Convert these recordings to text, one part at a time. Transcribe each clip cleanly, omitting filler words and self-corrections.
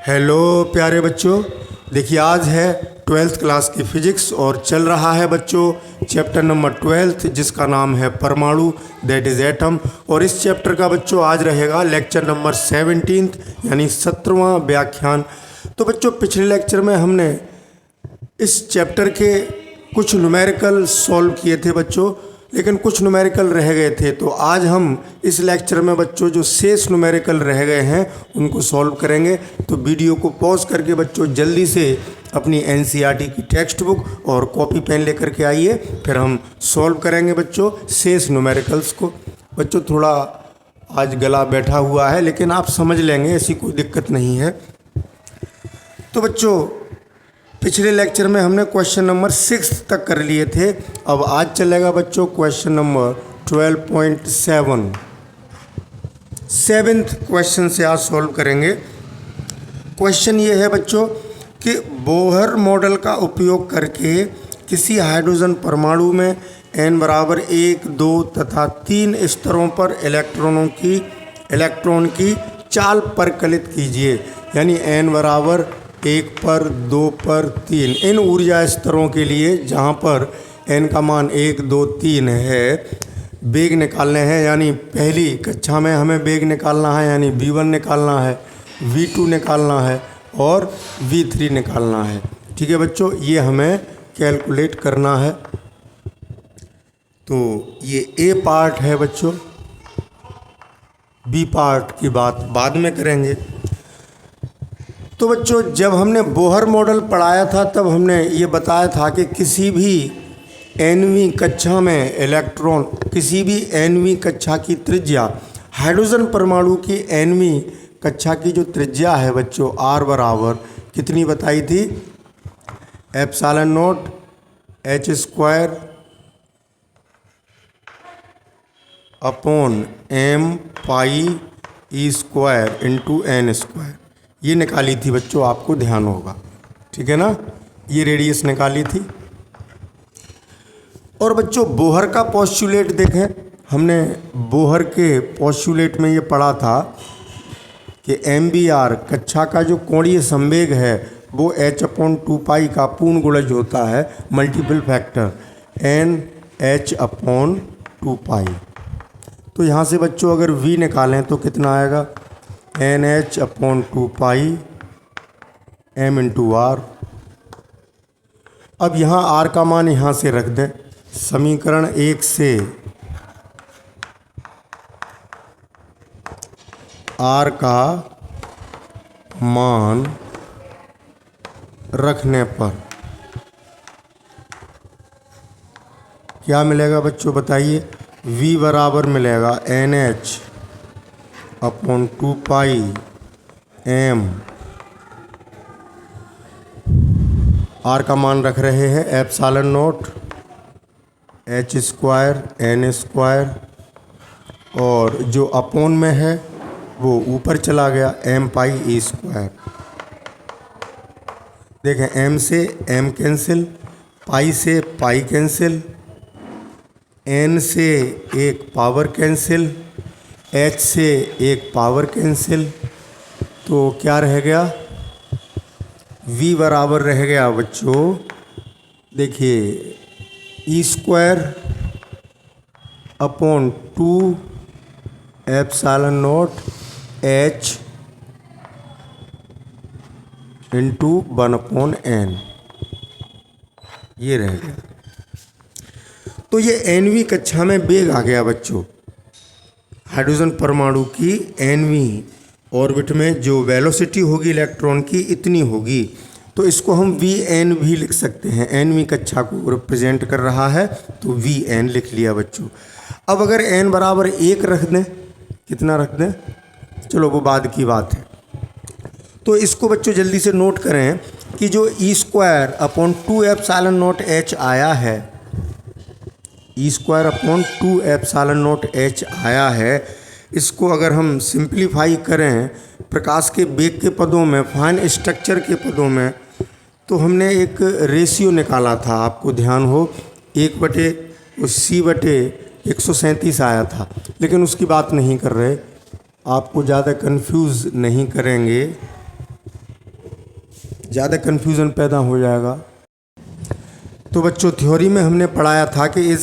Hello प्यारे बच्चों, देखिए आज है 12th क्लास की फिजिक्स और चल रहा है बच्चों चैप्टर नंबर 12 जिसका नाम है परमाणु, दैट इज़ एटम। और इस चैप्टर का बच्चों आज रहेगा लेक्चर नंबर 17 यानी 17वां व्याख्यान। तो बच्चों पिछले लेक्चर में हमने इस चैप्टर के कुछ न्यूमेरिकल सॉल्व किए थे बच्चों, लेकिन कुछ न्यूमेरिकल रह गए थे। तो आज हम इस लेक्चर में बच्चों जो शेष न्यूमेरिकल रह गए हैं उनको सॉल्व करेंगे। तो वीडियो को पॉज करके बच्चों जल्दी से अपनी एनसीईआरटी की टेक्स्ट बुक और कॉपी पेन लेकर के आइए, फिर हम सॉल्व करेंगे बच्चों शेष न्यूमेरिकल्स को। बच्चों थोड़ा आज गला बैठा हुआ है, लेकिन आप समझ लेंगे, ऐसी कोई दिक्कत नहीं है। तो बच्चों पिछले लेक्चर में हमने क्वेश्चन नंबर 6 तक कर लिए थे। अब आज चलेगा बच्चों क्वेश्चन नंबर 12.7। 7th क्वेश्चन से आज सॉल्व करेंगे। क्वेश्चन ये है बच्चों कि बोहर मॉडल का उपयोग करके किसी हाइड्रोजन परमाणु में n बराबर 1, 2 तथा 3 स्तरों पर इलेक्ट्रॉन की चाल परिकलित कीजिए। यानी n बराबर 1 पर, 2 पर, 3 इन ऊर्जा स्तरों के लिए जहाँ पर n का मान 1, 2, 3 है, वेग निकालने हैं। यानी पहली कक्षा में हमें वेग निकालना है, यानी v1 निकालना है, v2 निकालना है और v3 निकालना है। ठीक है बच्चों, ये हमें कैलकुलेट करना है। तो ये ए पार्ट है बच्चों, बी पार्ट की बात बाद में करेंगे। तो बच्चों जब हमने बोहर मॉडल पढ़ाया था तब हमने ये बताया था कि किसी भी nवीं कक्षा में इलेक्ट्रॉन, किसी भी nवीं कक्षा की त्रिज्या, हाइड्रोजन परमाणु की nवीं कक्षा की जो त्रिज्या है बच्चों r बराबर कितनी बताई थी, epsilon not h square upon m pi e square into n square, ये निकाली थी बच्चों, आपको ध्यान होगा। ठीक है ना, ये रेडियस निकाली थी। और बच्चों बोहर का पोस्टुलेट देखें, हमने बोहर के पोस्टुलेट में ये पढ़ा था कि MBR कक्षा का जो कोणीय संवेग है वो h/2π का पूर्ण गुणज होता है, मल्टीपल फैक्टर NH/2π। तो यहाँ से बच्चों अगर V निकालें तो कितना आएगा, NH/2π m इंटू R। अब यहाँ R का मान यहाँ से रख दें, समीकरण 1 से R का मान रखने पर क्या मिलेगा बच्चों बताइए। V बराबर मिलेगा NH/2π m, R का मान रख रहे हैं epsilon not h square n square, और जो अपोन में है वो ऊपर चला गया m पाई e स्क्वायर। देखें m से m कैंसिल, पाई से पाई कैंसिल, n से एक पावर कैंसिल, h से एक पावर कैंसिल, तो क्या रह गया, v बराबर रह गया बच्चों, देखिए e square upon 2 epsilon not h into 1/n, ये रह गया। तो ये nवीं कक्षा में वेग आ गया बच्चों, हाइड्रोजन परमाणु की nवीं ऑर्बिट में जो वेलोसिटी होगी इलेक्ट्रॉन की इतनी होगी। तो इसको हम Vn भी लिख सकते हैं, nवीं कक्षा को रिप्रेजेंट कर रहा है, तो Vn लिख लिया बच्चों। अब अगर n बराबर 1 रख दें, कितना रख दें, चलो वो बाद की बात है। तो इसको बच्चों जल्दी से नोट करें कि जो e square upon 2 epsilon not h आया है, e square upon 2 epsilon not h आया है, इसको अगर हम सिंप्लीफाई करें प्रकाश के वेग के पदों में, फाइन स्ट्रक्चर के पदों में, तो हमने एक रेशियो निकाला था, आपको ध्यान हो, 1/c/137 आया था। लेकिन उसकी बात नहीं कर रहे, आपको ज़्यादा कंफ्यूज नहीं करेंगे, ज़्यादा कन्फ्यूज़न पैदा हो जाएगा। तो बच्चों थ्योरी में हमने पढ़ाया था कि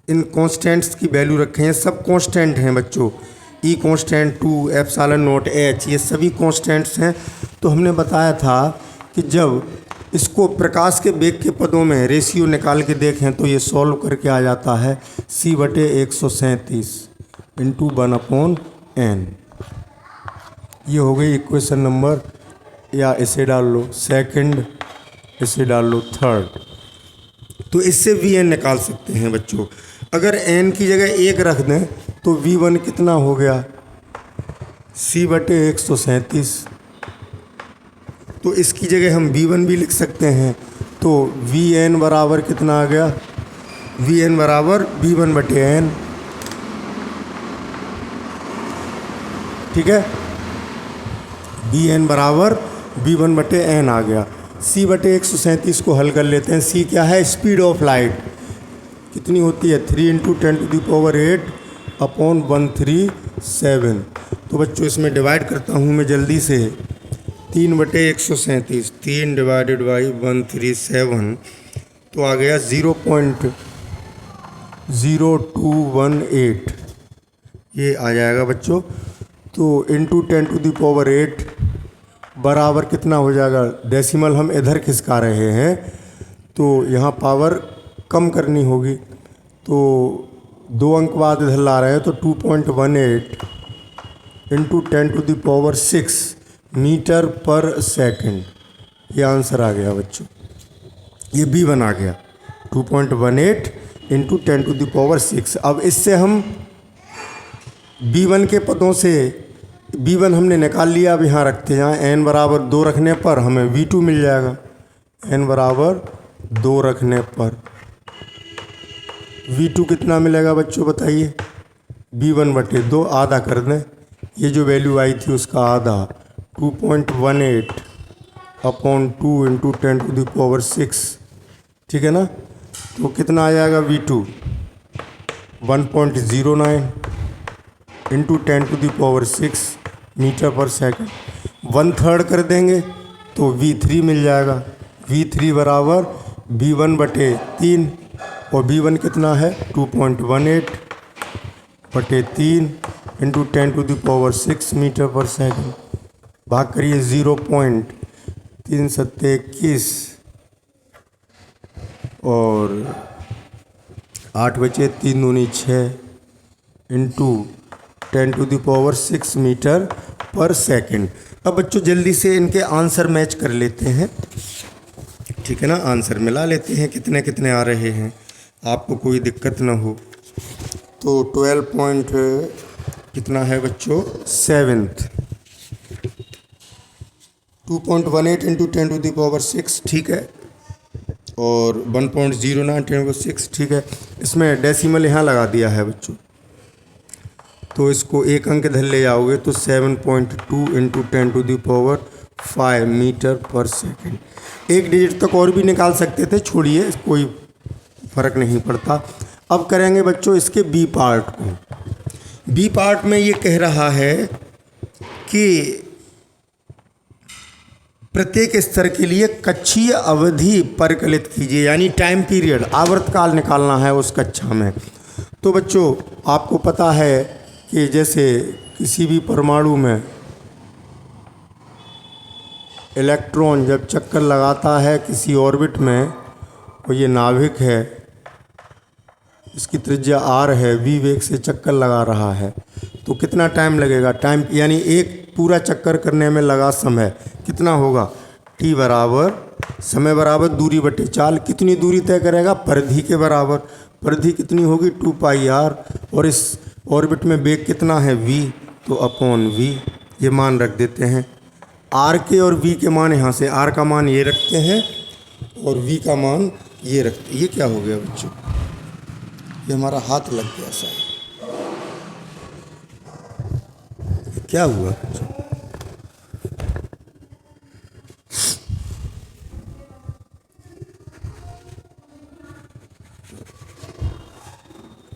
इन कांस्टेंट्स की वैल्यू रखे हैं, सब कांस्टेंट हैं बच्चों, ई कांस्टेंट 2 एप्सिलॉन नॉट एच, ये सभी कांस्टेंट्स हैं। तो हमने बताया था कि जब इसको प्रकाश के वेग के पदों में रेशियो निकाल के देखें तो ये सॉल्व करके आ जाता है c/137 इंटू 1/n। ये हो गई इक्वेशन नंबर, या इसे डाल लो सेकंड, इसे डाल लो थर्ड। तो इससे v n निकाल सकते हैं बच्चों। अगर n की जगह 1 रख दें तो v1 कितना हो गया c/137। तो इसकी जगह हम v1 भी लिख सकते हैं। तो vn बराबर कितना आ गया, vn बराबर v1/n। ठीक है, vn बराबर v1/n आ गया। c/137 को हल कर लेते हैं। c क्या है, स्पीड ऑफ लाइट कितनी होती है 3 × 10⁻8/137। तो बच्चों इसमें डिवाइड करता हूँ मैं जल्दी से, 3/137, 3 / 137, तो आ गया 0.0218, ये आ जाएगा बच्चों। तो इंटू 10⁸ बराबर कितना हो जाएगा, डेसिमल हम इधर खिसका रहे हैं तो यहाँ पावर कम करनी होगी, तो 2 अंक बाद इधर ला रहे हैं, तो 2.18 इंटू 10⁶ मीटर पर सेकंड, ये आंसर आ गया बच्चों। ये b1 आ गया 2.18 इंटू 10⁶। अब इससे हम b1 के पदों से b1 हमने निकाल लिया। अब यहाँ रखते हैं, n बराबर 2 रखने पर हमें v2 मिल जाएगा। n बराबर 2 रखने पर v2 कितना मिलेगा बच्चों बताइए, b1/2 आधा कर दें, ये जो वैल्यू आई थी उसका आधा, 2.18/2 इंटू 10⁶, ठीक है ना। तो कितना आ जाएगा v2, 1.09 इंटू 10⁶ मीटर पर सेकंड। 1/3 कर देंगे तो v3 मिल जाएगा। v3 बराबर v1/3, और v1 कितना है 2.18/3 इंटू 10⁶ मीटर पर सेकंड। भाग करिए 0.3721 और 8 बचे 3 दूनी 6 इंटू 10⁶ मीटर पर सेकंड। अब बच्चों जल्दी से इनके आंसर मैच कर लेते हैं, ठीक है ना, आंसर मिला लेते हैं कितने कितने आ रहे हैं, आपको कोई दिक्कत ना हो। तो 12 पॉइंट कितना है बच्चों, 7th, 2.18 इंटू 10⁶, ठीक है, और 1.09 10⁶, ठीक है। इसमें डेसिमल यहाँ लगा दिया है बच्चों, तो इसको एक अंक इधर ले जाओगे तो 7.2 इंटू 10⁵ मीटर पर सेकंड। एक डिजिट तक और भी निकाल सकते थे, छोड़िए कोई फ़र्क नहीं पड़ता। अब करेंगे बच्चों इसके बी पार्ट को। बी पार्ट में ये कह रहा है कि प्रत्येक स्तर के लिए कक्षीय अवधि परिकलित कीजिए, यानी टाइम पीरियड, आवर्तकाल निकालना है उस कक्षा में। तो बच्चों आपको पता है कि जैसे किसी भी परमाणु में इलेक्ट्रॉन जब चक्कर लगाता है किसी ऑर्बिट में, और ये नाभिक है, इसकी त्रिज्या r है, v वेग से चक्कर लगा रहा है, तो कितना टाइम लगेगा, टाइम यानी एक पूरा चक्कर करने में लगा समय कितना होगा, t बराबर समय बराबर दूरी बटे चाल। कितनी दूरी तय करेगा, परिधि के बराबर, परिधि कितनी होगी 2πr, और इस ऑर्बिट में वेग कितना है v, तो अपॉन v, ये मान रख देते हैं। r के और v के मान यहाँ से, r का मान ये रखते हैं और v का मान ये रखते हैं। ये क्या हो गया बच्चों, ये हमारा हाथ लग गया शायद, क्या हुआ बच्चों,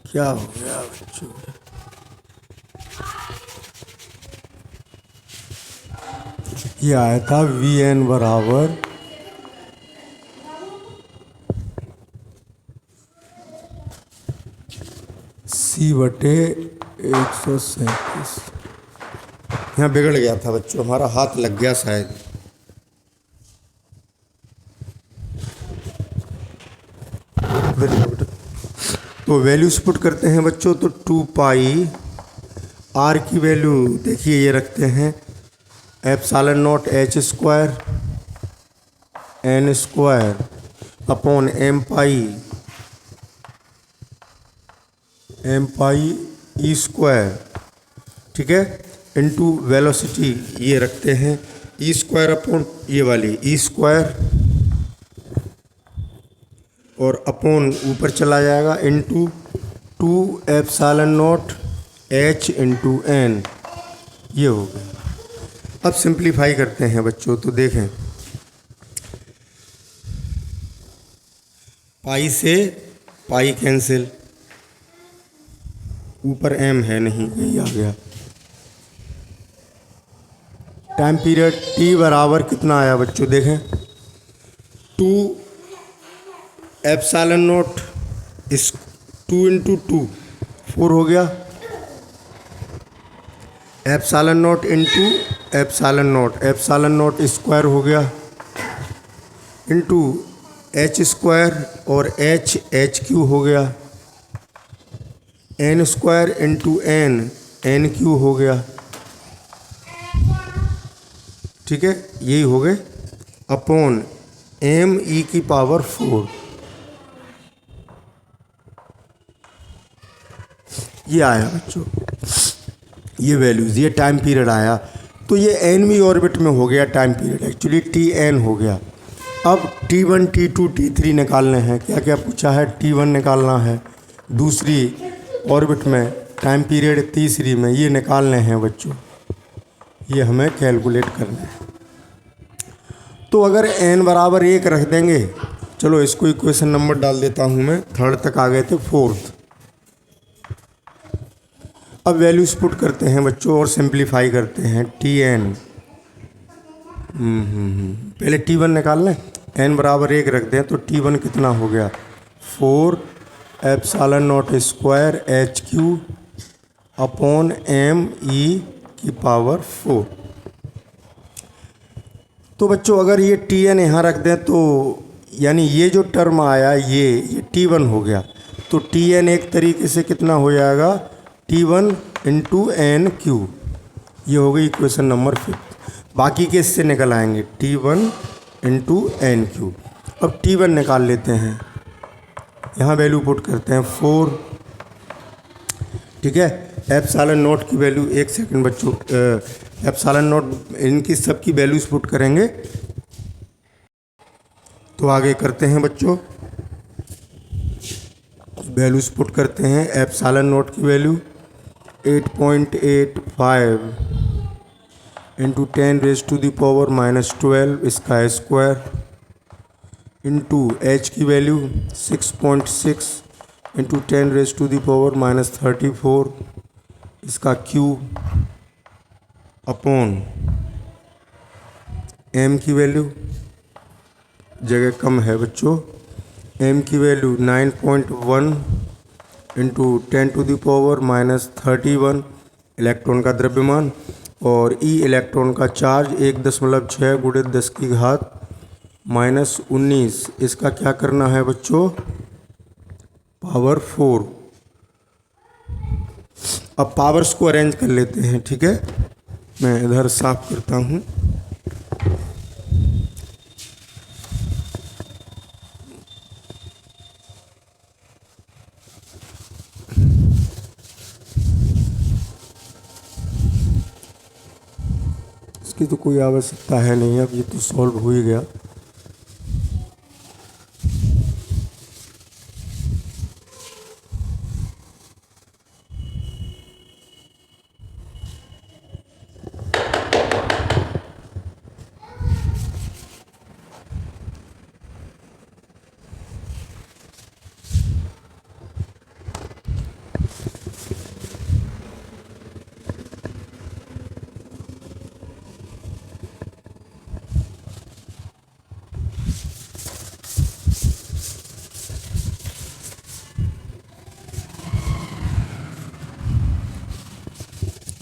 क्या हो गया बच्चों, ये आया था वी एन बराबर सी बटे 137। यहाँ बिगड़ गया था बच्चों, हमारा हाथ लग गया शायद। तो वैल्यूज पुट करते हैं बच्चों। तो 2 पाई आर की वैल्यू देखिए ये रखते हैं epsilon naught h square n square upon m pi e square, ठीक है, इनटू वेलोसिटी ये रखते हैं ई स्क्वायर अपॉन ये वाली ई स्क्वायर और अपॉन ऊपर चला जाएगा into 2 epsilon naught h into n, ये हो गया। अब सिंप्लीफाई करते हैं बच्चों। तो देखें पाई से पाई कैंसिल, ऊपर एम है नहीं, यही आ गया। टाइम पीरियड टी बराबर कितना आया बच्चों, देखें 2 एप्सिलॉन नॉट इस 2 इंटू 2 4 हो गया, epsilon naught into epsilon naught square हो गया इंटू एच स्क्वायर और एच क्यू हो गया, n square into n Q हो गया, ठीक है, यही हो गए अपॉन एम ई की पावर 4। ये आया बच्चों ये वैल्यूज़, ये टाइम पीरियड आया। तो ये एनवी ऑर्बिट में हो गया time period, actually T n हो गया। अब T1 T2 T3 निकालने हैं। क्या क्या पूछा है, T1 निकालना है दूसरी ऑर्बिट में, टाइम पीरियड तीसरी में, ये निकालने हैं बच्चों, ये हमें कैलकुलेट करना है। तो अगर n बराबर 1 रख देंगे, चलो इसको इक्वेशन नंबर डाल देता हूँ मैं, 3rd तक आ गए थे 4th। अब वैल्यूज पुट करते हैं बच्चों और सिंप्लीफाई करते हैं। Tn पहले T1 निकाल लें, n बराबर 1 रख दें तो T1 कितना हो गया 4 epsilon naught square h Q upon m e की पावर 4। तो बच्चों अगर ये Tn यहाँ रख दें तो यानी ये जो टर्म आया ये T1 हो गया, तो Tn एक तरीके से कितना हो जाएगा T1 इंटू एन क्यू, ये हो गई इक्वेशन नंबर 5। बाकी के इससे निकल आएंगे T1 इंटू एन क्यू। अब T1 निकाल लेते हैं, यहाँ वैल्यू पुट करते हैं 4, ठीक है, एप्सिलॉन नॉट की वैल्यू, एक सेकंड बच्चों, एप्सिलॉन नॉट इनकी सबकी वैल्यूज पुट करेंगे। तो आगे करते हैं बच्चों, वैल्यूज पुट करते हैं। एप्सिलॉन नॉट की वैल्यू 8.85 इंटू 10⁻⁻12 इसका स्क्वायर इंटू एच की वैल्यू 6.6 इंटू 10⁻⁻34 इसका क्यूब अपॉन एम की वैल्यू, जगह कम है बच्चों, एम की वैल्यू 9.1 इंटू 10⁻31 इलेक्ट्रॉन का द्रव्यमान और ई इलेक्ट्रॉन का चार्ज 1.6 × 10⁻⁻19, इसका क्या करना है बच्चों पावर 4। अब पावर्स को अरेंज कर लेते हैं, ठीक है, मैं इधर साफ करता हूँ। इसकी तो कोई आवश्यकता है नहीं, अब ये तो सॉल्व हो ही गया।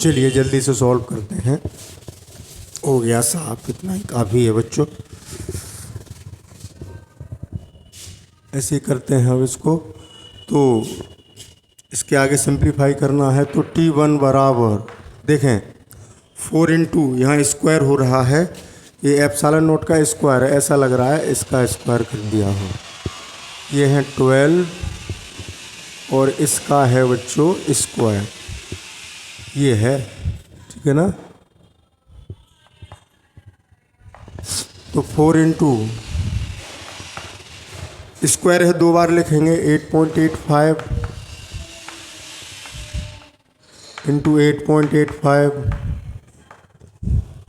चलिए जल्दी से सॉल्व करते हैं। हो गया साफ, इतना ही काफ़ी है बच्चों। ऐसे ही करते हैं अब इसको। तो इसके आगे सिंप्लीफाई करना है तो T1 बराबर देखें 4 इंटू यहाँ स्क्वायर हो रहा है, ये एप्सिलॉन नॉट का स्क्वायर है, ऐसा लग रहा है इसका स्क्वायर कर दिया हो। ये है 12 और इसका है बच्चों स्क्वायर, ये है, ठीक है ना। तो 4 इंटू स्क्वायर है, 2 बार लिखेंगे 8.85 इंटू 8.85,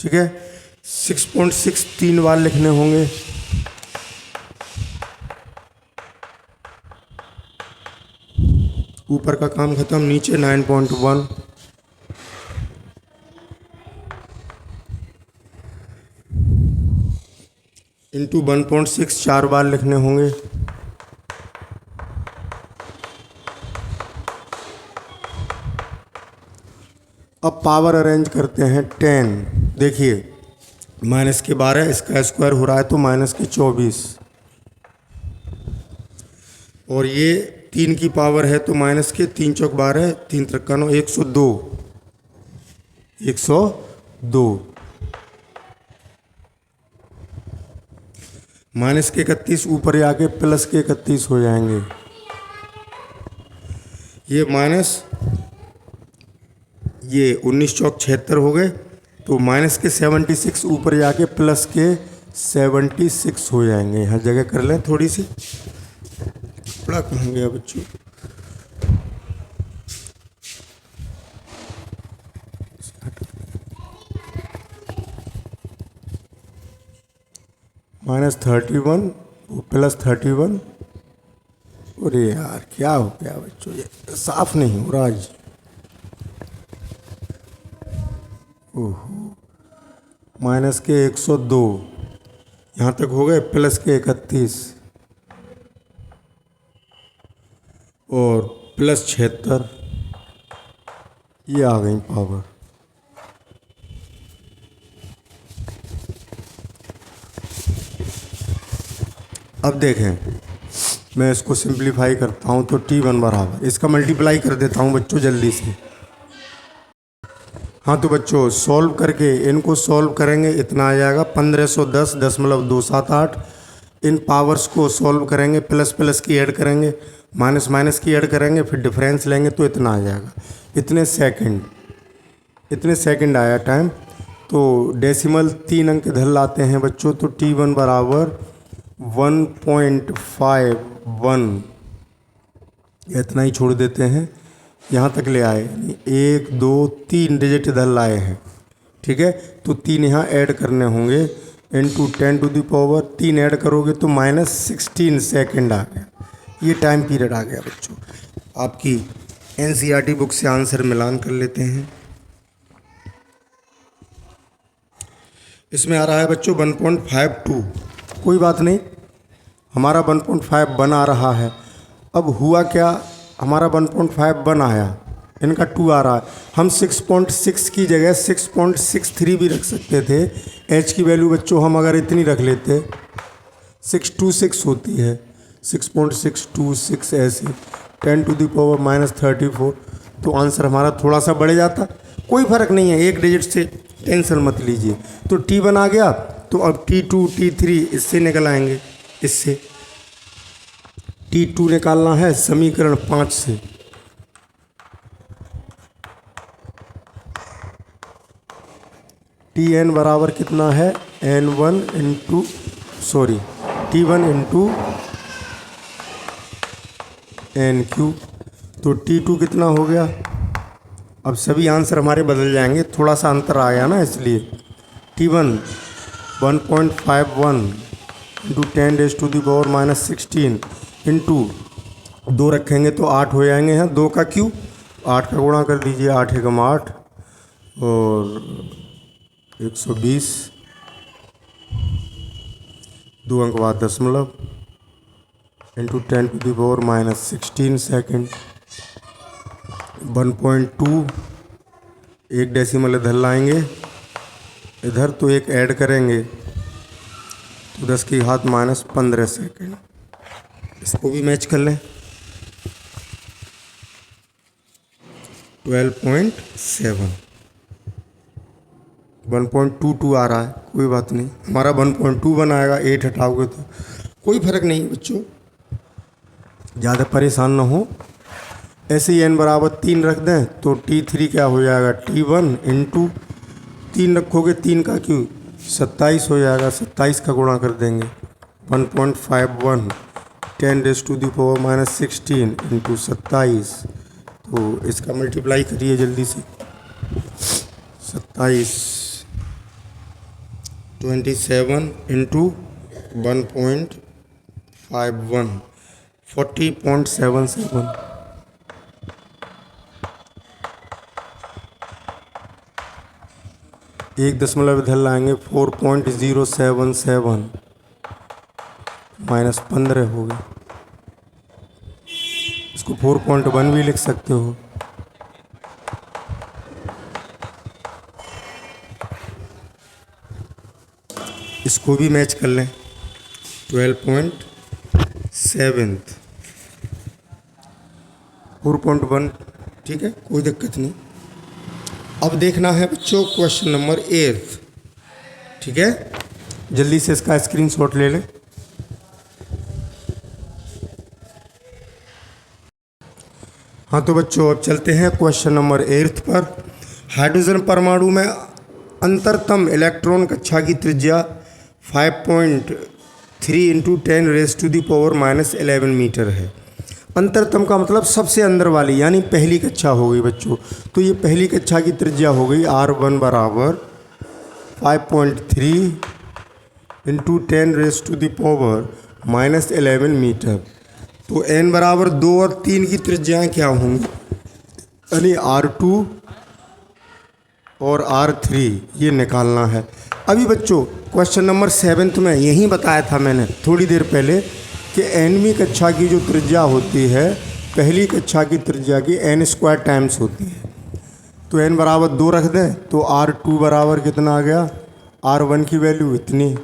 ठीक है। 6.6 3 बार लिखने होंगे। ऊपर का काम खत्म, नीचे 9.1 इंटू 1.6 4 बार लिखने होंगे। अब पावर अरेंज करते हैं 10। देखिए माइनस के 12, इसका स्क्वायर हो रहा है तो माइनस के 24, और ये 3 की पावर है तो माइनस के 3 चौक 12, 3 त्रिका 9, 102 माइनस के 31 ऊपर आके प्लस के 31 हो जाएंगे। ये माइनस ये 19 चौक 76 हो गए, तो माइनस के 76 ऊपर जाके प्लस के 76 हो जाएंगे। यहाँ जगह कर लें थोड़ी सी, बड़ा कहाँ गया बच्चों। -31 प्लस 31, अरे यार क्या हो गया बच्चों, ये साफ नहीं हो रहा आज। ओहो, माइनस के 102 यहाँ तक हो गए, प्लस के 31 और प्लस 76, ये आ गई पावर। अब देखें, मैं इसको सिंप्लीफाई करता हूँ तो T1 बराबर, इसका मल्टीप्लाई कर देता हूँ बच्चों जल्दी से। हाँ तो बच्चों सॉल्व करके इनको सॉल्व करेंगे, इतना आ जाएगा 1510.278। इन पावर्स को सॉल्व करेंगे, प्लस प्लस की ऐड करेंगे, माइनस माइनस की ऐड करेंगे, फिर डिफरेंस लेंगे तो इतना आ जाएगा। इतने सेकंड आया टाइम। तो डेसिमल 3 अंक इधर लाते हैं बच्चों, तो T1 बराबर 1.51, इतना ही छोड़ देते हैं, यहाँ तक ले आए, 1 2 3 डिजिट इधर लाए हैं, ठीक है। तो 3 यहाँ ऐड करने होंगे, इंटू 10⁻, 3 ऐड करोगे तो -16 सेकंड आ गया। ये टाइम पीरियड आ गया बच्चों। आपकी NCERT बुक से आंसर मिलान कर लेते हैं। इसमें आ रहा है बच्चों 1.52, कोई बात नहीं, हमारा 1.51 आ रहा है। अब हुआ क्या, हमारा 1.51 आया, इनका 2 आ रहा है। हम 6.6 की जगह 6.63 भी रख सकते थे। H की वैल्यू बच्चों हम अगर इतनी रख लेते, 626 होती है, 6.626 ऐसे 10⁻−34, तो आंसर हमारा थोड़ा सा बढ़ जाता। कोई फ़र्क नहीं है, एक डिजिट से टेंशन मत लीजिए। तो T1 आ गया, तो अब T2 T3 इससे निकल आएंगे। इससे T2 निकालना है समीकरण 5 से। Tn बराबर कितना है, N1 into T1 into NQ, तो T2 कितना हो गया। अब सभी आंसर हमारे बदल जाएंगे, थोड़ा सा अंतर आ गया ना, इसलिए T1 1.51 इंटू 10⁻⁻16 इंटू 2 रखेंगे तो 8 हो जाएंगे। यहाँ 2 का क्यूब, 8 का गुणा कर दीजिए, 8 एकम 8 और 120, 2 अंक बाद दशमलव इंटू 10⁻16 सेकेंड, 1.2 एक डेसिमल इधर लाएंगे इधर, तो एक ऐड करेंगे तो 10 की घात -15 सेकेंड। इसको भी मैच कर लें। 12.7 1.22 आ रहा है, कोई बात नहीं, हमारा 1.21 आएगा। 8 हटाओगे तो कोई फर्क नहीं बच्चों, ज़्यादा परेशान ना हो। ऐसे ही n बराबर 3 रख दें तो T3 क्या हो जाएगा, T1 इंटू 3 रखोगे 3 का क्यों 27 हो जाएगा, 27 का गुणा कर देंगे 1.51 10⁻⁻16 इंटू 27, तो इसका मल्टीप्लाई करिए जल्दी से। 27 27 इंटू 1.51 40.77। एक दशमलव इधर लाएंगे 4.077 -15 हो गया। इसको 4.1 भी लिख सकते हो। इसको भी मैच कर लें। 12.7 4.1, ठीक है, कोई दिक्कत नहीं। अब देखना है बच्चों क्वेश्चन नंबर 8, ठीक है, जल्दी से इसका स्क्रीनशॉट ले लें। हाँ तो बच्चों अब चलते हैं क्वेश्चन नंबर 8 पर। हाइड्रोजन परमाणु में अंतरतम इलेक्ट्रॉन कक्षा की त्रिज्या 5.3 इंटू 10⁻⁻11 मीटर है। अंतरतम का मतलब सबसे अंदर वाली, यानी पहली कक्षा हो गई बच्चों। तो ये पहली कक्षा की त्रिज्या हो गई R1 बराबर 5.3 इंटू 10⁻⁻11 मीटर। तो n बराबर 2 और 3 की त्रिज्याएँ क्या होंगी, यानी R2 और R3 ये निकालना है। अभी बच्चों क्वेश्चन नंबर 7 में यही बताया था मैंने थोड़ी देर पहले कि nवीं कक्षा की जो त्रिज्या होती है पहली कक्षा की त्रिज्या की n² टाइम्स होती है। तो n बराबर 2 रख दें तो R2 बराबर कितना आ गया, R1 की वैल्यू इतनी,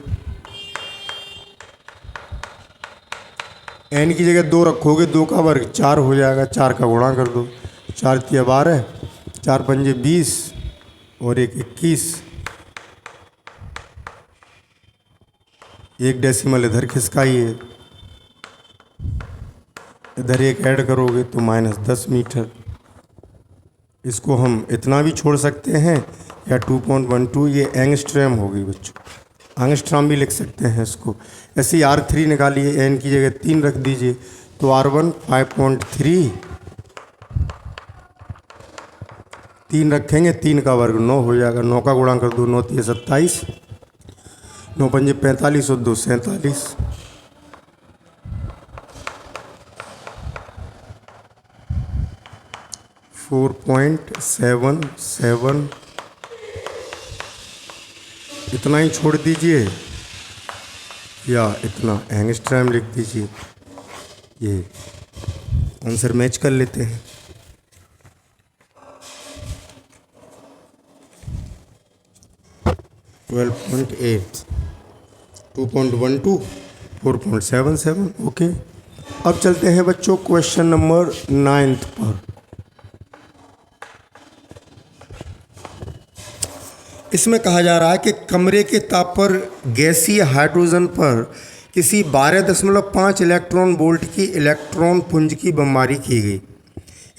n की जगह 2 रखोगे 2 का वर्ग 4 हो जाएगा, 4 का गुणा कर दो, 4 तिया 12, 4 पंजे 20 और 1 21। एक डेसिमल इधर खिसकाइए, इधर एक ऐड करोगे तो -10 मीटर। इसको हम इतना भी छोड़ सकते हैं या 2.12, ये एंगस्ट्रॉम होगी बच्चों, एंगस्ट्रॉम भी लिख सकते हैं इसको। ऐसे ही R3 निकालिए, n की जगह 3 रख दीजिए तो R1 5.3, 3 रखेंगे 3 का वर्ग 9 हो जाएगा, 9 का गुणा कर दो, 9 तिया 27, 9 पंजे 45 और 2 47। .77 इतना ही छोड़ दीजिए या इतना एंगस्ट्रॉम लिख दीजिए, ये आंसर मैच कर लेते हैं। .8 2.12 4.77, ओके। अब चलते हैं बच्चों क्वेश्चन नंबर 9 पर। इसमें कहा जा रहा है कि कमरे के ताप पर गैसीय हाइड्रोजन पर किसी 12.5 इलेक्ट्रॉन वोल्ट की इलेक्ट्रॉन पुंज की बमबारी की गई।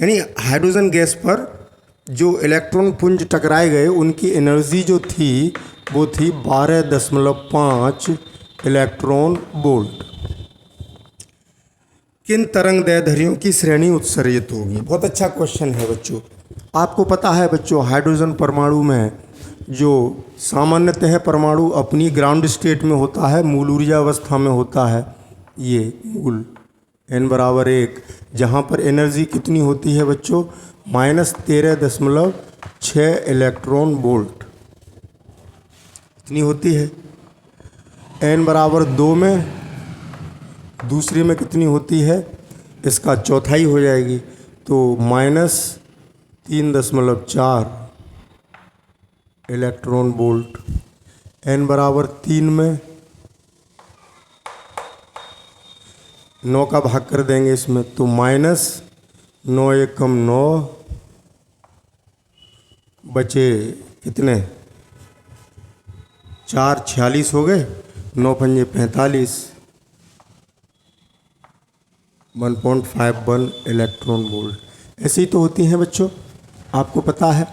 यानी हाइड्रोजन गैस पर जो इलेक्ट्रॉन पुंज टकराए गए उनकी एनर्जी जो थी वो थी 12.5 इलेक्ट्रॉन वोल्ट। किन तरंगदैर्ध्यों की श्रेणी उत्सर्जित होगी। बहुत अच्छा क्वेश्चन है बच्चों। आपको पता है बच्चों हाइड्रोजन परमाणु में जो सामान्यतः परमाणु अपनी ग्राउंड स्टेट में होता है, मूल ऊर्जा अवस्था में होता है, ये मूल n बराबर 1, जहाँ पर एनर्जी कितनी होती है बच्चों -13.6 इलेक्ट्रॉन वोल्ट इतनी होती है। n बराबर 2 में दूसरी में कितनी होती है, इसका चौथाई हो जाएगी तो -3.4 इलेक्ट्रॉन वोल्ट। n बराबर 3 में 9 का भाग कर देंगे इसमें, तो माइनस 9 एकम 9 बचे कितने 4 46 हो गए, 9 पंजे 45, 1.51 इलेक्ट्रॉन वोल्ट। ऐसी तो होती हैं बच्चों, आपको पता है।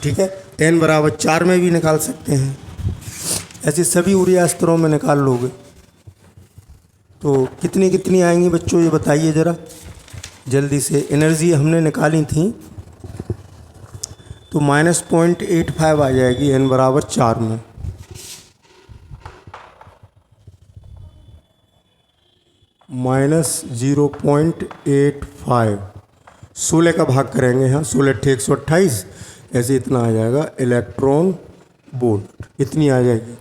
ठीक है, n बराबर 4 में भी निकाल सकते हैं, ऐसे सभी ऊर्जा स्तरों में निकाल लोगे तो कितनी कितनी आएंगी बच्चों, ये बताइए ज़रा जल्दी से। एनर्जी हमने निकाली थी तो -0.85 आ जाएगी n बराबर 4 में। -0.85, 16 का भाग करेंगे, हाँ 16 × 128, ऐसे इतना आ जाएगा इलेक्ट्रॉन वोल्ट, इतनी आ जाएगी।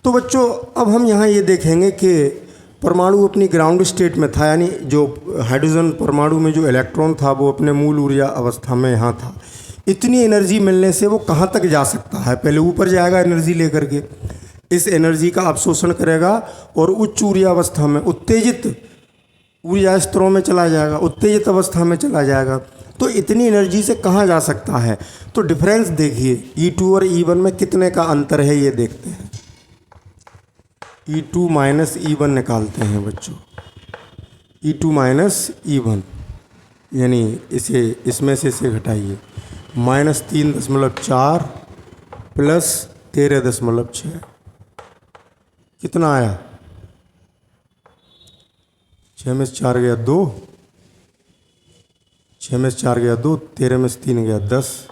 तो बच्चों अब हम यहाँ ये देखेंगे कि परमाणु अपनी ग्राउंड स्टेट में था, यानी जो हाइड्रोजन परमाणु में जो इलेक्ट्रॉन था वो अपने मूल ऊर्जा अवस्था में यहाँ था। इतनी एनर्जी मिलने से वो कहाँ तक जा सकता है, पहले ऊपर जाएगा एनर्जी लेकर के, इस एनर्जी का अवशोषण करेगा और उच्च ऊर्जा अवस्था में उत्तेजित ऊर्जा स्तरों में चला जाएगा, उत्तेजित अवस्था में चला जाएगा। तो इतनी एनर्जी से कहाँ जा सकता है, तो डिफरेंस देखिए E2 और E1 में कितने का अंतर है ये देखते हैं। E2 माइनस E1 निकालते हैं बच्चों, E2 माइनस E1, यानी इसे इसमें से इसे घटाइए, -3.4 प्लस 13.6, कितना आया, 6 में से 4 गया 2, 6 में से 4 गया 2, 13 में से 3 गया 10,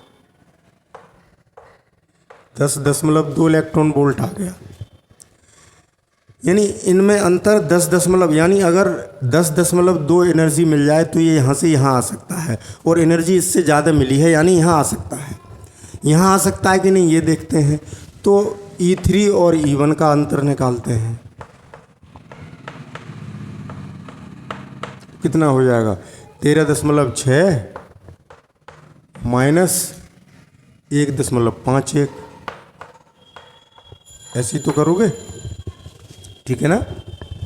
10.2 इलेक्ट्रॉन वोल्ट आ गया। यानी इनमें अंतर 10 यानी अगर 10.2 एनर्जी मिल जाए तो ये यहाँ से यहाँ आ सकता है, और एनर्जी इससे ज़्यादा मिली है यानी यहाँ आ सकता है। यहाँ आ सकता है कि नहीं ये देखते हैं। तो E3 और E1 का अंतर निकालते हैं, कितना हो जाएगा 13.6 माइनस 1.51, ऐसी तो करोगे, ठीक है ना,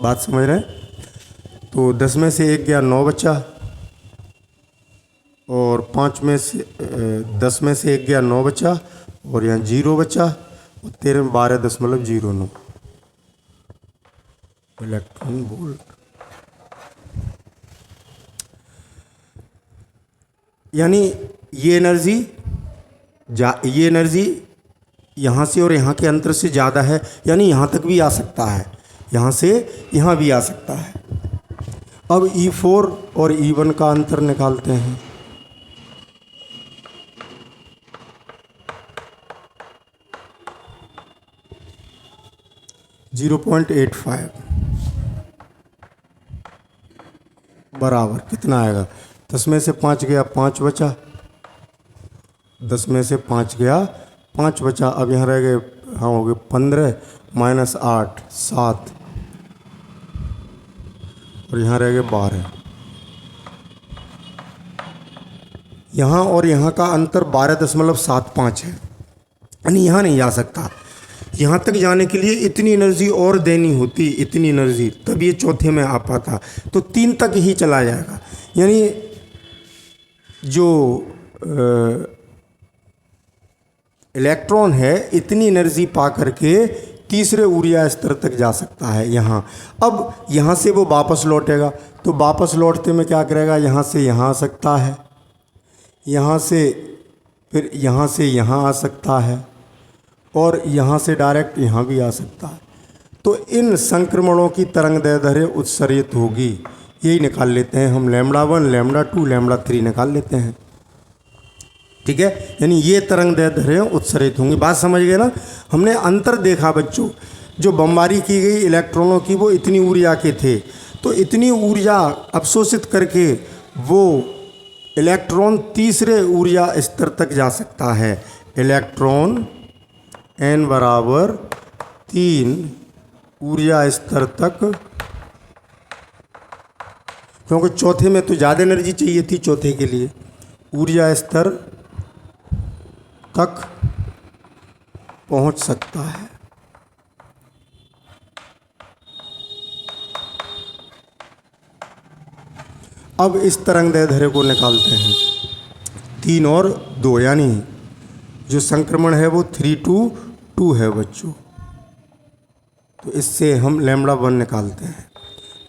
बात समझ रहे हैं। तो 10 में से 1 गया 9 बचा, और 5 में से 10 में से 1 गया 9 बचा, और यहाँ 0 बचा, और 13 में 12.09 इलेक्ट्रॉन वोल्ट। यानी ये एनर्जी यहाँ से और यहाँ के अंतर से ज़्यादा है, यानी यहाँ तक भी आ सकता है, यहाँ से यहाँ भी आ सकता है। अब E4 और E1 का अंतर निकालते हैं। (0.85) बराबर कितना आएगा, 10 में से 5 गया 5 बचा, 10 में से 5 गया 5 बचा, अब यहाँ रह गए, हाँ हो गए 15 माइनस 8 7, और यहाँ रह गए 12। यहाँ और यहाँ का अंतर 12.75 है, यानी यहाँ नहीं जा सकता। यहाँ तक जाने के लिए इतनी एनर्जी और देनी होती, इतनी एनर्जी, तब ये चौथे में आ पाता। तो 3 तक ही चला जाएगा, यानी जो इलेक्ट्रॉन है इतनी एनर्जी पा करके तीसरे ऊर्जा स्तर तक जा सकता है यहाँ। अब यहाँ से वो वापस लौटेगा, तो वापस लौटते में क्या करेगा, यहाँ से यहाँ आ सकता है, यहाँ से फिर यहाँ से यहाँ आ सकता है, और यहाँ से डायरेक्ट यहाँ भी आ सकता है। तो इन संक्रमणों की तरंग दैर्ध्य उत्सर्जित होगी, यही निकाल लेते हैं हम, λ1 λ2 λ3 निकाल लेते हैं, ठीक है। यानी ये तरंग दैर्ध्य उत्सर्जित होंगी। बात समझ गए ना। हमने अंतर देखा बच्चों, जो बमबारी की गई इलेक्ट्रॉनों की वो इतनी ऊर्जा के थे, तो इतनी ऊर्जा अवशोषित करके वो इलेक्ट्रॉन तीसरे ऊर्जा स्तर तक जा सकता है। इलेक्ट्रॉन n बराबर 3 ऊर्जा स्तर तक, क्योंकि चौथे में तो ज़्यादा एनर्जी चाहिए थी, चौथे के लिए ऊर्जा स्तर तक पहुंच सकता है। अब इस तरंगदैर्ध्य को निकालते हैं 3 और 2, यानी जो संक्रमण है वो 3 to 2 है बच्चों। तो इससे हम λ1 निकालते हैं।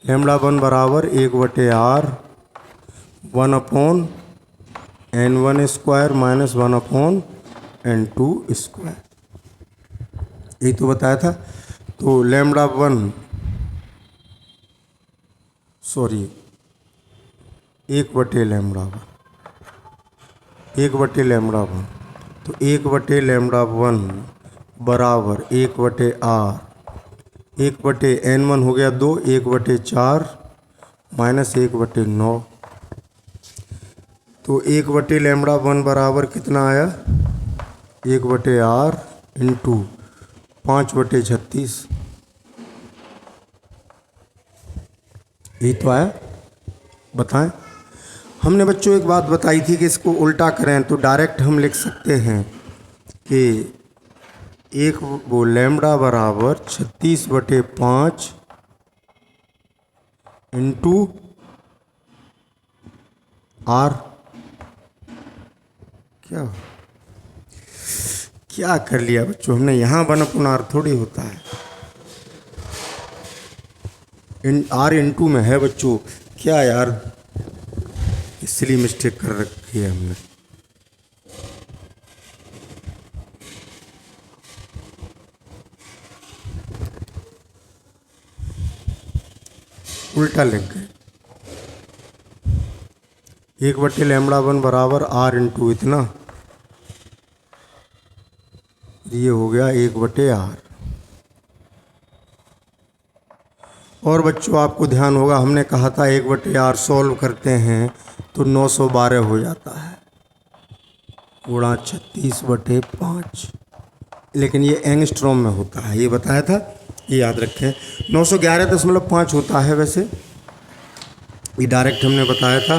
λ1 बराबर 1/r 1/n1² माइनस 1/n2²। यही तो बताया था। तो λ1 सॉरी 1/λ1 तो 1/λ1 बराबर 1/r 1/n1 हो गया 2, 1/4 माइनस 1/9। तो 1/λ1 बराबर कितना आया 1/r इंटू 5/36। यही तो आया। बताएं। हमने बच्चों एक बात बताई थी कि इसको उल्टा करें तो डायरेक्ट हम लिख सकते हैं कि एक वो लैम्बडा बराबर 36/5 इंटू आर। क्या कर लिया बच्चों हमने, यहाँ 1/r थोड़ी होता है, आर इंटू में है बच्चों। क्या यार इसलिए मिस्टेक कर रखी है हमने। उल्टा लिख गए। 1/λ1 बराबर r इंटू इतना, ये हो गया 1/r। और बच्चों आपको ध्यान होगा हमने कहा था 1/r सॉल्व करते हैं तो 912 हो जाता है गुणा 36/5, लेकिन ये एंगस्ट्रॉम में होता है, ये बताया था, ये याद रखें। 911.5 होता है वैसे, ये डायरेक्ट हमने बताया था,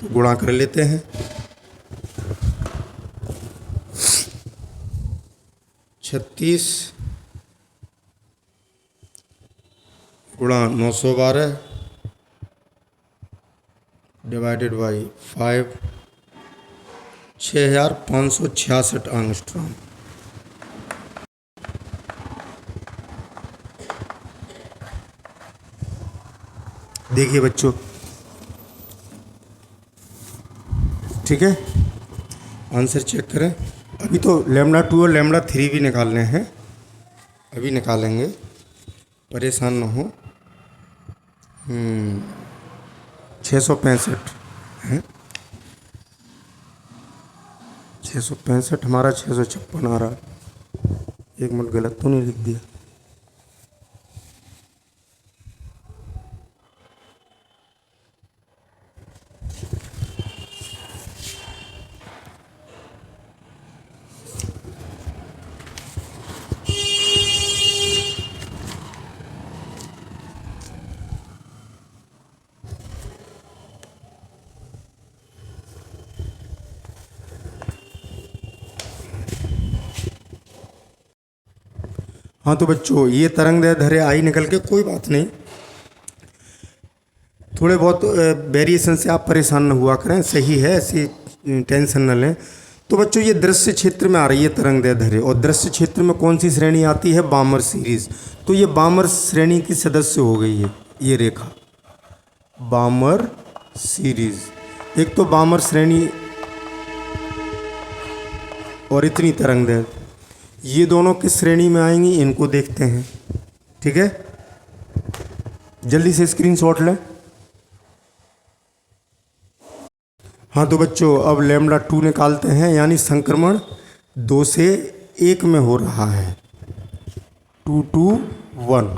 तो गुणा कर लेते हैं। 36 गुणा 912 डिवाइडेड बाई 5, 6566 एंगस्ट्रॉम। देखिए बच्चों, ठीक है, आंसर चेक करें। अभी तो λ2 और λ3 भी निकालने हैं, अभी निकालेंगे, परेशान ना हो। 665 है, 665 हमारा 656 आ रहा। एक मिनट, गलत तो नहीं लिख दिया। हाँ तो बच्चों ये तरंगदैर्ध्य आई निकल के, कोई बात नहीं, थोड़े बहुत वेरिएशन से आप परेशान न हुआ करें, सही है, ऐसी टेंशन न लें। तो बच्चों ये दृश्य क्षेत्र में आ रही है तरंगदैर्ध्य, और दृश्य क्षेत्र में कौन सी श्रेणी आती है, बामर सीरीज। तो ये बामर श्रेणी की सदस्य हो गई है ये रेखा, बामर सीरीज। एक तो बामर श्रेणी और इतनी तरंगदैर्ध्य, ये दोनों किस श्रेणी में आएंगी इनको देखते हैं, ठीक है। जल्दी से स्क्रीनशॉट लें। हाँ तो बच्चों अब λ2 निकालते हैं, यानी संक्रमण 2 से 1 में हो रहा है, 2 to 1,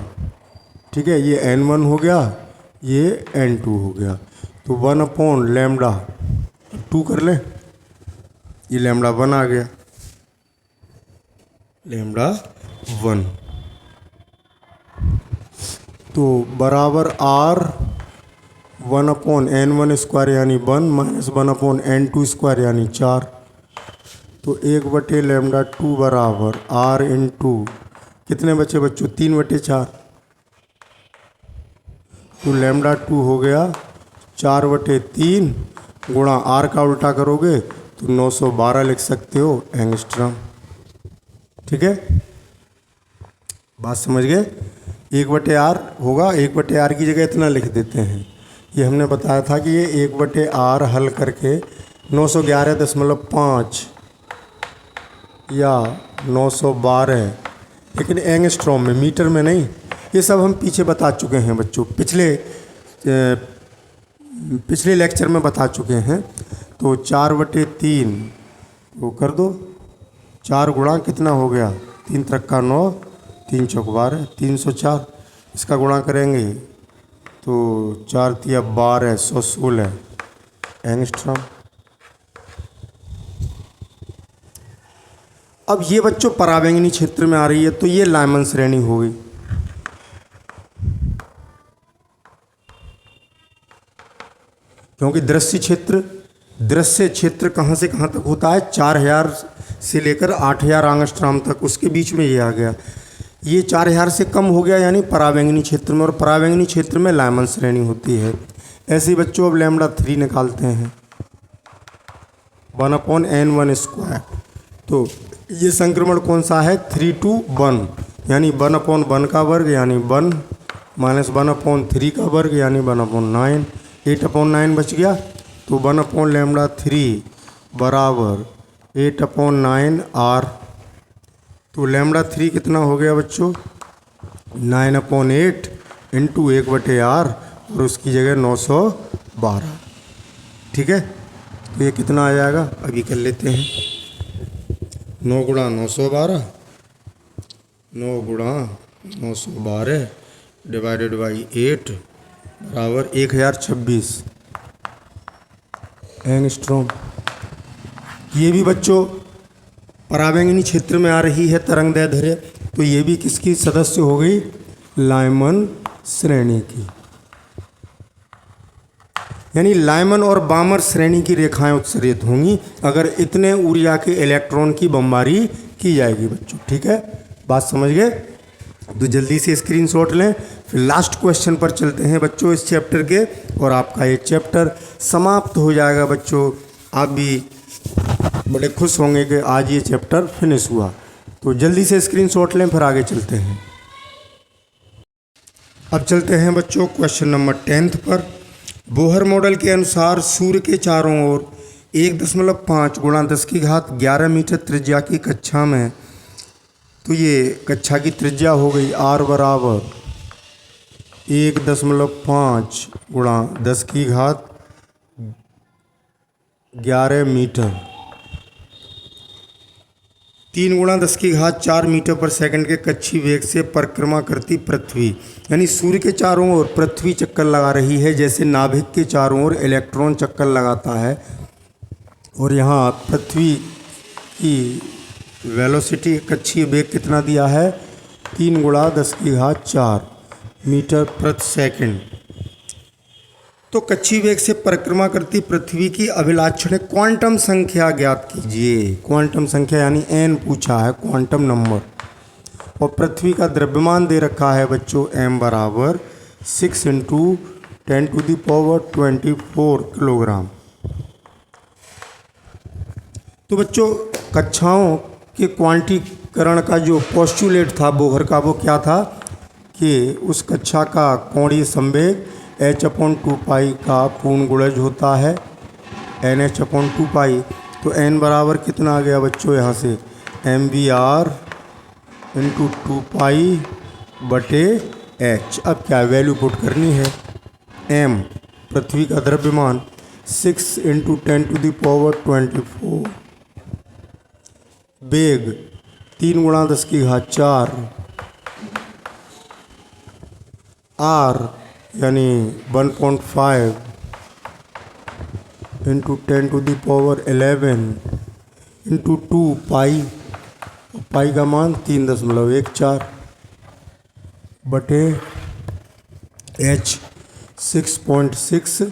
ठीक है। ये n1 हो गया, ये n2 हो गया, तो 1/λ2 कर लें, ये λ1 आ गया, λ1 तो बराबर r 1/n1² यानी 1 माइनस 1/n2² यानी 4। तो 1/λ2 बराबर r इंटू कितने बचे बच्चों 3/4, तो λ2 हो गया 4/3 गुणा r का उल्टा करोगे तो 912 लिख सकते हो एंगस्ट्रम। ठीक है, बात समझ गए। 1/r होगा, 1/r की जगह इतना लिख देते हैं। ये हमने बताया था कि ये 1/r हल करके 911.5 या 912, लेकिन एंगस्ट्रॉम में, मीटर में नहीं। ये सब हम पीछे बता चुके हैं बच्चों, पिछले लेक्चर में बता चुके हैं। तो 4/3 वो कर दो, 4 गुणा कितना हो गया 3 × 9, 3 × 12, 304। इसका गुणा करेंगे तो 4 × 12, 116 एंगस्ट्रॉम। अब ये बच्चों पराबैंगनी क्षेत्र में आ रही है, तो ये लाइमन श्रेणी हो गई। क्योंकि दृश्य क्षेत्र कहाँ से कहाँ तक होता है, 4000 से लेकर 8000 एंगस्ट्रॉम तक, उसके बीच में ये आ गया। ये 4000 से कम हो गया यानी पराबैंगनी क्षेत्र में, और पराबैंगनी क्षेत्र में लाइमन श्रेणी होती है। ऐसे ही बच्चों अब λ3 निकालते हैं 1/n1²। तो ये संक्रमण कौन सा है 3 to 1, यानी 1/1 का वर्ग यानी 1 माइनस 1/3 का वर्ग यानी 1/9, 8/9 बच गया। तो 1/λ3 बराबर 8/9r। तो λ3 कितना हो गया बच्चों 9/8 इंटू 1/r, और उसकी जगह 912। ठीक है, तो ये कितना आ जाएगा, अभी कर लेते हैं। 9 × 912, 9 × 912 डिवाइडेड बाई 8 बराबर 1026 एंगस्ट्रॉम। ये भी बच्चों पराबैंगनी क्षेत्र में आ रही है तरंग दैर्ध्य, तो ये भी किसकी सदस्य हो गई, लाइमन श्रेणी की। यानी लाइमन और बामर श्रेणी की रेखाएं उत्सर्जित होंगी अगर इतने ऊर्जा के इलेक्ट्रॉन की बमबारी की जाएगी बच्चों। ठीक है, बात समझ गए। तो जल्दी से स्क्रीनशॉट लें, फिर लास्ट क्वेश्चन पर चलते हैं बच्चों इस चैप्टर के, और आपका ये चैप्टर समाप्त हो जाएगा बच्चों। आप भी बड़े खुश होंगे कि आज ये चैप्टर फिनिश हुआ। तो जल्दी से स्क्रीनशॉट लें, फिर आगे चलते हैं। अब चलते हैं बच्चों क्वेश्चन नंबर 10 पर। बोहर मॉडल के अनुसार सूर्य के चारों ओर 1.5 × 10⁻11 मीटर त्रिज्या की कक्षा में, तो ये कक्षा की त्रिज्या हो गई r बराबर 1.5 × 10⁻11 मीटर, 3 × 10⁴ मीटर पर सेकंड के कक्षीय वेग से परिक्रमा करती पृथ्वी, यानी सूर्य के चारों ओर पृथ्वी चक्कर लगा रही है, जैसे नाभिक के चारों ओर इलेक्ट्रॉन चक्कर लगाता है। और यहाँ पृथ्वी की वेलोसिटी कक्षीय वेग कितना दिया है 3 × 10⁴ मीटर प्रति सेकंड। तो कक्षीय वेग से परिक्रमा करती पृथ्वी की अभिलाक्षणिक क्वांटम संख्या ज्ञात कीजिए। क्वांटम संख्या यानी n पूछा है, क्वांटम नंबर। और पृथ्वी का द्रव्यमान दे रखा है बच्चों m बराबर 6 × 10⁻24 किलोग्राम। तो बच्चों कक्षाओं के क्वांटीकरण का जो पोस्टुलेट था बोहर का, वो क्या था कि उस कक्षा का कोणीय संवेग h/2π का पूर्ण गुणज होता है nh/2π। तो n बराबर कितना आ गया बच्चों यहाँ से mvr × 2π/h। अब क्या वैल्यू पुट करनी है। m पृथ्वी का द्रव्यमान 6 × 10⁻24, वेग 3 × 10⁴, r यानी 1.5 × 10⁻11 × 2π, पाई का मान 3.14 बटे h 6.6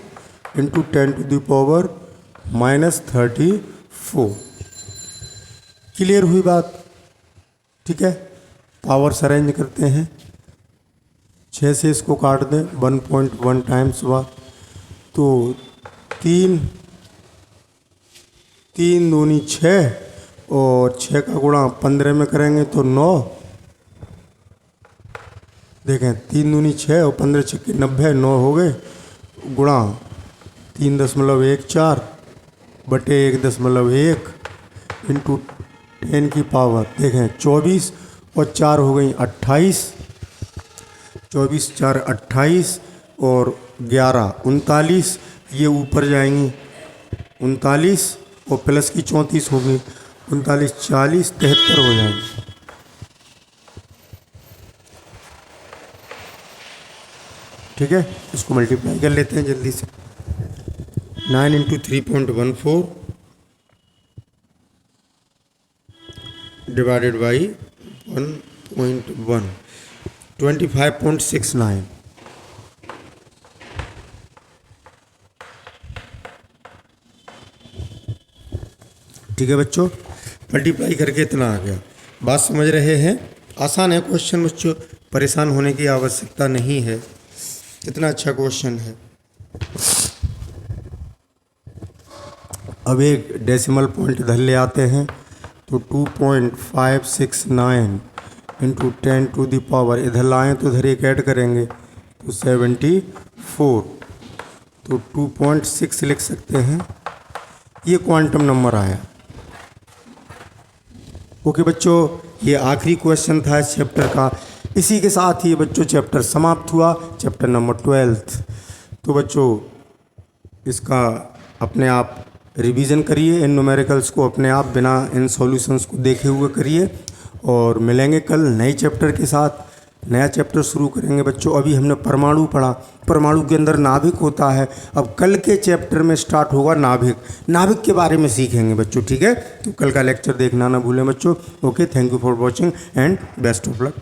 × 10⁻34। क्लियर हुई बात? ठीक है, पावर्स अरेंज करते हैं। 6 से इसको काट दें, 1.1 टाइम्स हुआ तो 3 दूनी 6 और 6 का गुणा 15 में करेंगे तो 9। देखें 3 दूनी 6 और 15 छक्के 90, 9 हो गए, गुणा 3.14 बटे 1.1 इंटू 10 की पावर देखें 24 और 4 हो गई 28, 24 4 28 और 11 39, ये ऊपर जाएंगी 39 और प्लस की 34 होगी 39 40 73 हो जाएंगे। ठीक है, इसको मल्टीप्लाई कर लेते हैं जल्दी से। 9 इंटू 3.14 डिवाइडेड बाई 1.1 25.69। ठीक है बच्चों, मल्टीप्लाई करके इतना आ गया। बात समझ रहे हैं? आसान है क्वेश्चन बच्चों, परेशान होने की आवश्यकता नहीं है, कितना अच्छा क्वेश्चन है। अब एक डेसिमल पॉइंट इधर ले आते हैं तो 2.569 इंटू 10 टू द पावर, इधर लाएँ तो इधर एक ऐड करेंगे तो 74, तो 2.6 लिख सकते हैं। ये क्वांटम नंबर आया। ओके बच्चों, ये आखिरी क्वेश्चन था इस चैप्टर का। इसी के साथ ही बच्चों चैप्टर समाप्त हुआ, चैप्टर नंबर 12। तो बच्चों इसका अपने आप रिवीजन करिए, इन न्यूमेरिकल्स को अपने आप बिना इन सॉल्यूशंस को देखे हुए करिए, और मिलेंगे कल नए चैप्टर के साथ। नया चैप्टर शुरू करेंगे बच्चों। अभी हमने परमाणु पढ़ा, परमाणु के अंदर नाभिक होता है। अब कल के चैप्टर में स्टार्ट होगा नाभिक, नाभिक के बारे में सीखेंगे बच्चों। ठीक है, तो कल का लेक्चर देखना ना भूलें बच्चों। Okay, thank you for watching and best of luck.